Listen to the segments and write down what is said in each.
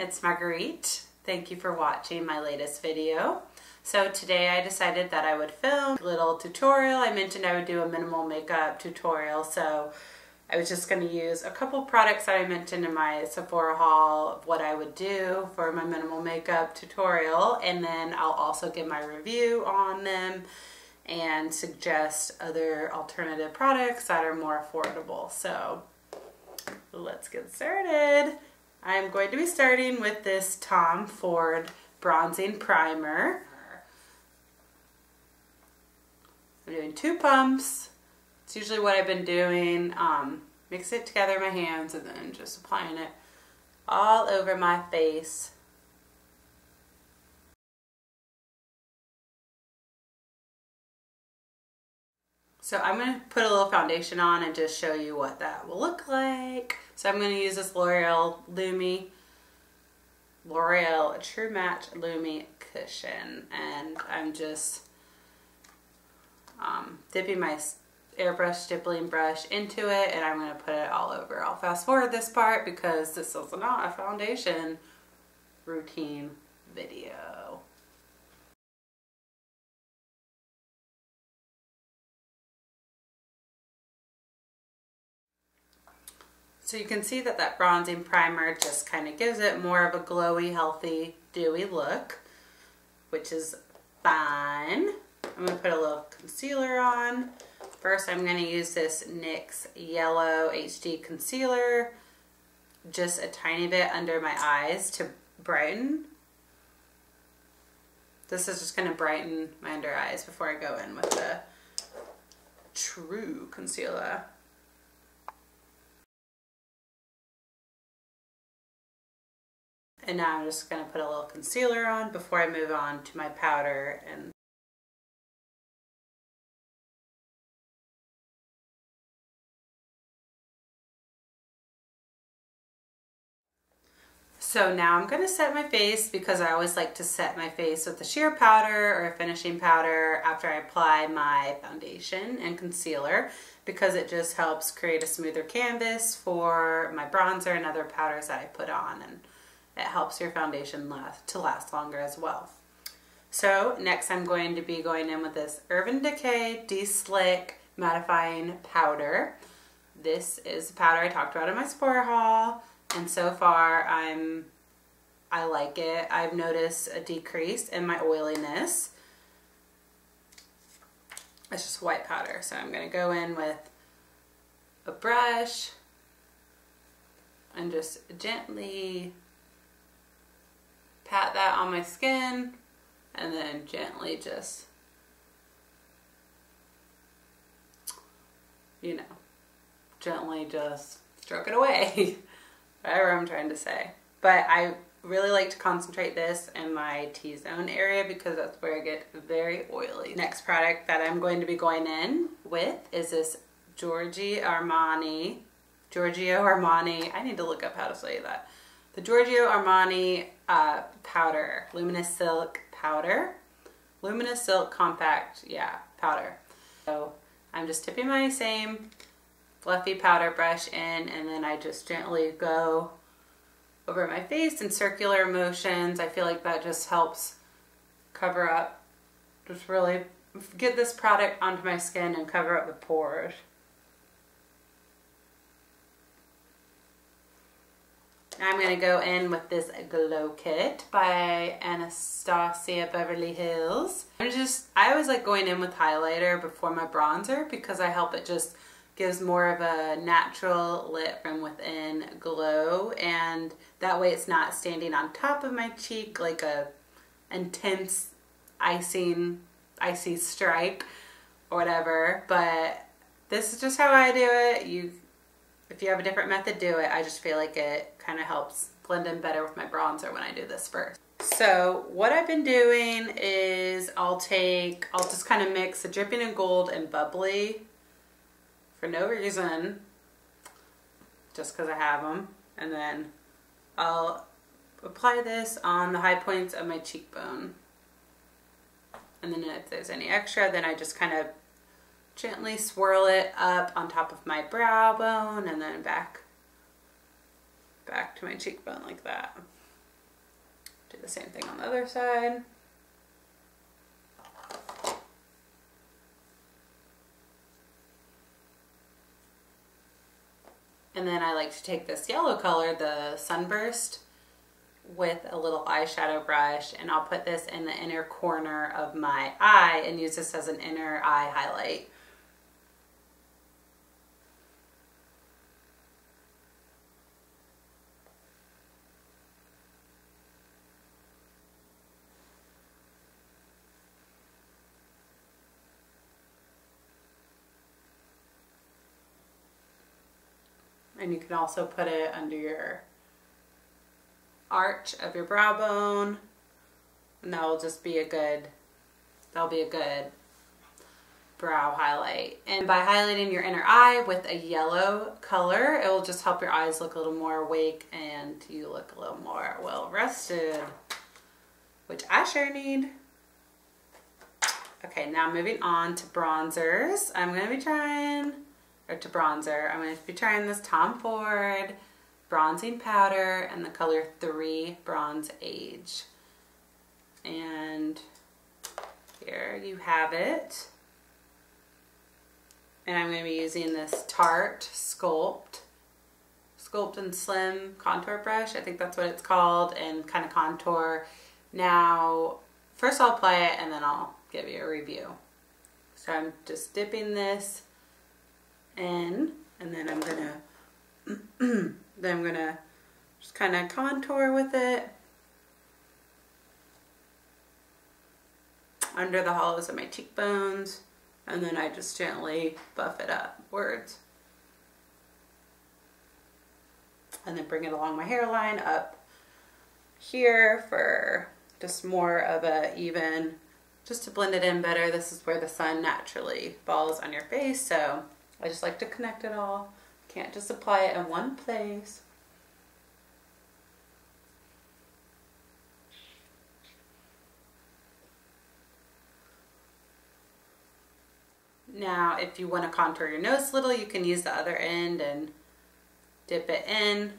it's Marguerite. Thank you for watching my latest video. So today I decided that I would film a little tutorial. I mentioned I would do a minimal makeup tutorial, so I was just going to use a couple products that I mentioned in my Sephora haul of what I would do for my minimal makeup tutorial, and then I'll also give my review on them and suggest other alternative products that are more affordable. So let's get started. I'm going to be starting with this Tom Ford bronzing primer. I'm doing 2 pumps. It's usually what I've been doing. Mix it together in my hands and then just applying it all over my face. So I'm going to put a little foundation on and just show you what that will look like. So I'm going to use this Loreal True Match Lumi Cushion, and I'm just dipping my airbrush stippling brush into it, and I'm going to put it all over. I'll fast forward this part because this is not a foundation routine video. So you can see that that bronzing primer just kind of gives it more of a glowy, healthy, dewy look, which is fine. I'm going to put a little concealer on. First, I'm going to use this NYX Yellow HD Concealer, just a tiny bit under my eyes to brighten. This is just going to brighten my under eyes before I go in with the True Concealer. And now I'm just going to put a little concealer on before I move on to my powder. And so now I'm going to set my face, because I always like to set my face with a sheer powder or a finishing powder after I apply my foundation and concealer, because it just helps create a smoother canvas for my bronzer and other powders that I put on, and it helps your foundation last longer as well. So next I'm going to be going in with this Urban Decay De-Slick Mattifying Powder. This is the powder I talked about in my Sephora haul, and so far I like it. I've noticed a decrease in my oiliness. It's just white powder, so I'm going to go in with a brush and just gently pat that on my skin, and then gently just, you know, gently just stroke it away. Whatever I'm trying to say. But I really like to concentrate this in my T-zone area because that's where I get very oily. Next product that I'm going to be going in with is this Giorgio Armani, I need to look up how to say that. The Giorgio Armani powder, Luminous Silk powder. Luminous Silk Compact, yeah, powder. So I'm just tipping my same fluffy powder brush in, and then I just gently go over my face in circular motions. I feel like that just helps cover up, just really get this product onto my skin and cover up the pores. I'm going to go in with this Glow Kit by Anastasia Beverly Hills. I always like going in with highlighter before my bronzer, because I help it just gives more of a natural lit from within glow, and that way it's not standing on top of my cheek like a intense icy stripe or whatever. But this is just how I do it. If you have a different method, do it. I just feel like it kind of helps blend in better with my bronzer when I do this first. So what I've been doing is I'll just kind of mix the Dripping in Gold and Bubbly for no reason, just because I have them, and then I'll apply this on the high points of my cheekbone, and then if there's any extra, then I just kind of gently swirl it up on top of my brow bone and then back to my cheekbone like that. Do the same thing on the other side. And then I like to take this yellow color, the Sunburst, with a little eyeshadow brush, and I'll put this in the inner corner of my eye and use this as an inner eye highlight. And you can also put it under your arch of your brow bone, and that'll be a good brow highlight. And by highlighting your inner eye with a yellow color, it will just help your eyes look a little more awake and you look a little more well rested, which I sure need. Okay, now moving on to bronzers. I'm going to be trying this Tom Ford bronzing powder in the color 3 Bronze Age. And here you have it. And I'm going to be using this Tarte Sculpt and Slim contour brush. I think that's what it's called, and kind of contour. Now, first I'll apply it and then I'll give you a review. So I'm just dipping this in, and then I'm gonna just kind of contour with it under the hollows of my cheekbones, and then I just gently buff it upwards, and then bring it along my hairline up here for just more of a even, just to blend it in better. This is where the sun naturally falls on your face, so I just like to connect it all. Can't just apply it in one place. Now, if you want to contour your nose a little, you can use the other end and dip it in.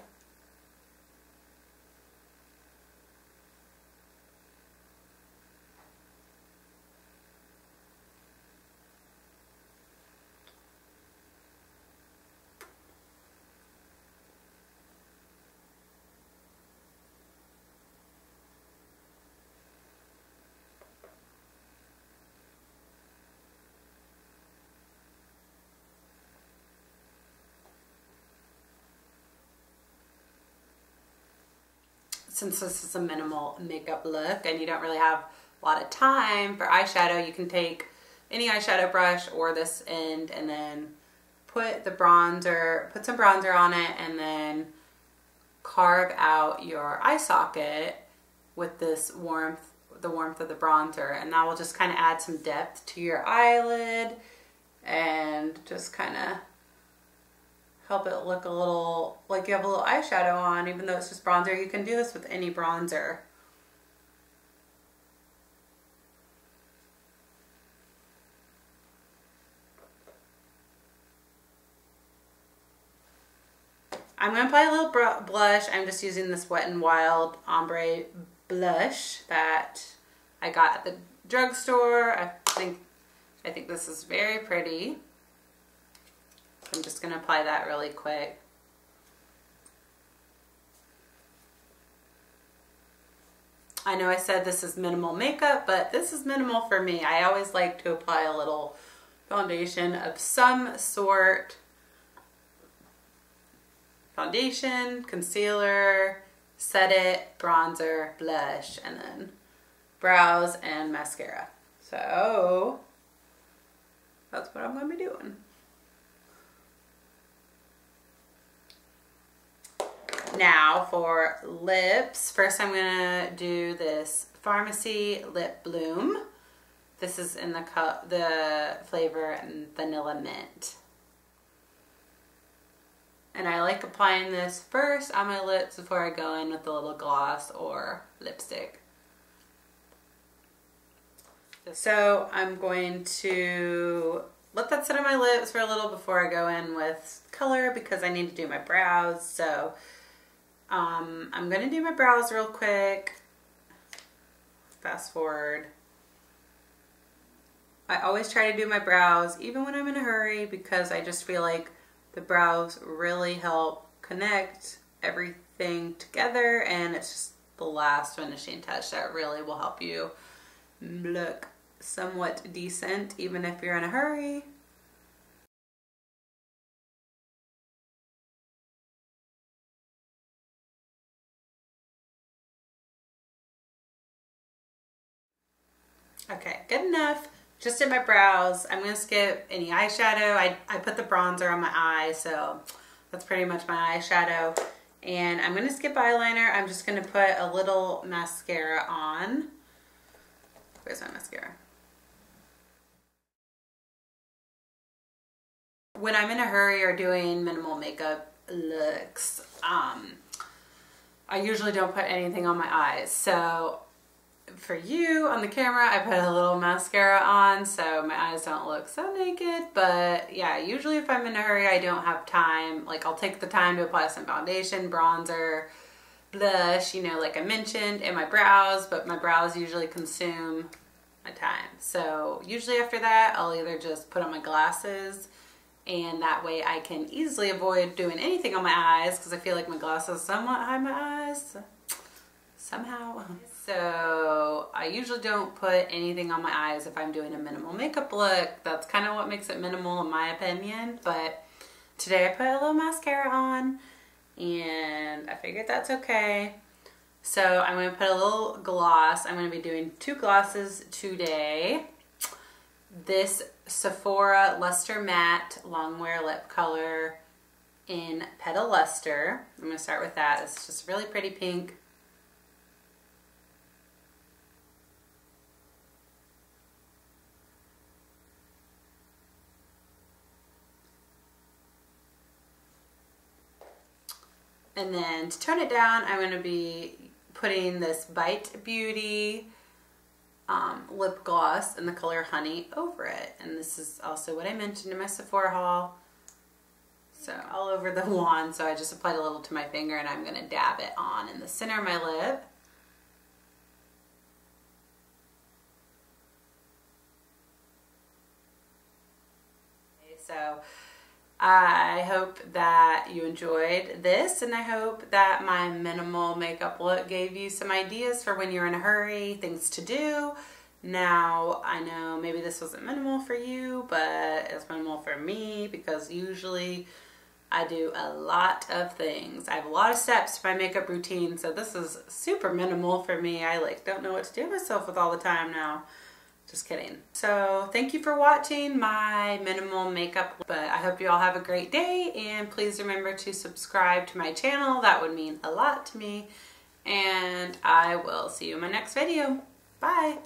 Since this is a minimal makeup look and you don't really have a lot of time for eyeshadow, you can take any eyeshadow brush or this end and then put some bronzer on it, and then carve out your eye socket with this the warmth of the bronzer, and that will just kind of add some depth to your eyelid and just kind of help it look a little like you have a little eyeshadow on, even though it's just bronzer. You can do this with any bronzer. I'm going to apply a little blush. I'm just using this Wet n Wild Ombre blush that I got at the drugstore. I think this is very pretty. I'm just going to apply that really quick. I know I said this is minimal makeup, but this is minimal for me. I always like to apply a little foundation of some sort. Foundation, concealer, set it, bronzer, blush, and then brows and mascara. So that's what I'm going to be doing. Now for lips, first I'm going to do this Pharmacy Lip Bloom. This is in the flavor Vanilla Mint. And I like applying this first on my lips before I go in with a little gloss or lipstick. So I'm going to let that sit on my lips for a little before I go in with color, because I need to do my brows. So I'm going to do my brows real quick. fast forward. I always try to do my brows even when I'm in a hurry because I just feel like the brows really help connect everything together, and it's just the last finishing touch that really will help you look somewhat decent even if you're in a hurry. Okay, good enough. Just did my brows. I'm gonna skip any eyeshadow. I put the bronzer on my eye, so that's pretty much my eyeshadow. And I'm gonna skip eyeliner. I'm just gonna put a little mascara on. Where's my mascara? When I'm in a hurry or doing minimal makeup looks, I usually don't put anything on my eyes. So for you on the camera, I put a little mascara on so my eyes don't look so naked. But yeah, usually if I'm in a hurry, I don't have time. Like, I'll take the time to apply some foundation, bronzer, blush, you know, like I mentioned, and my brows, but my brows usually consume my time. So usually after that, I'll either just put on my glasses, and that way I can easily avoid doing anything on my eyes because I feel like my glasses somewhat hide my eyes somehow. So I usually don't put anything on my eyes if I'm doing a minimal makeup look. That's kind of what makes it minimal in my opinion. But today I put a little mascara on and I figured that's okay. So I'm going to put a little gloss. I'm going to be doing 2 glosses today. This Sephora Luster Matte Longwear Lip Color in Petal Luster. I'm going to start with that. It's just really pretty pink. And then to tone it down, I'm going to be putting this Bite Beauty lip gloss in the color Honey over it. And this is also what I mentioned in my Sephora haul. So all over the wand, so I just applied a little to my finger and I'm going to dab it on in the center of my lip. Okay, so I hope that you enjoyed this, and I hope that my minimal makeup look gave you some ideas for when you're in a hurry, things to do. Now, I know maybe this wasn't minimal for you, but it's minimal for me because usually I do a lot of things. I have a lot of steps to my makeup routine, so this is super minimal for me. I don't know what to do myself with all the time now. Just kidding. So thank you for watching my minimal makeup, but I hope you all have a great day, and please remember to subscribe to my channel. That would mean a lot to me, and I will see you in my next video. Bye.